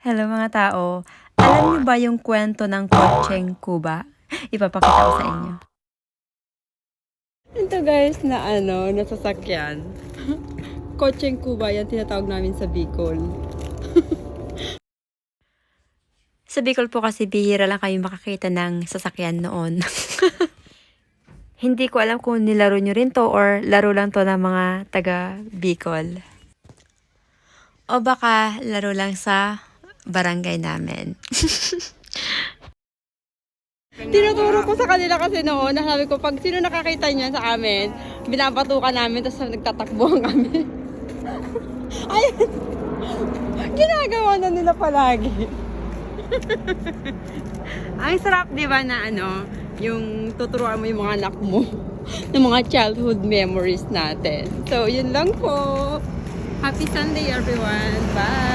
Hello mga tao. Alam niyo ba yung kwento ng kotseng Kuba? Ipapakita ko sa inyo. Ito guys na nasasakyan. Kotseng Kuba yan tinatawag namin sa Bicol. Sa Bicol po kasi bihira lang kayo makakita ng sasakyan noon. Hindi ko alam kung nilaro nyo rin to or laro lang to ng mga taga Bicol. O baka laro lang sa barangay namin. Tinuturo ko sa kanila kasi noon, nasabi ko pag sino nakakita niya sa amin, binabatukan namin tapos nagtatakbuhan kami. Ayun! Ginagawa na nila palagi. Ang sarap, di ba, na yung tuturuan mo yung mga anak mo ng mga childhood memories natin. So, yun lang po. Happy Sunday, everyone. Bye!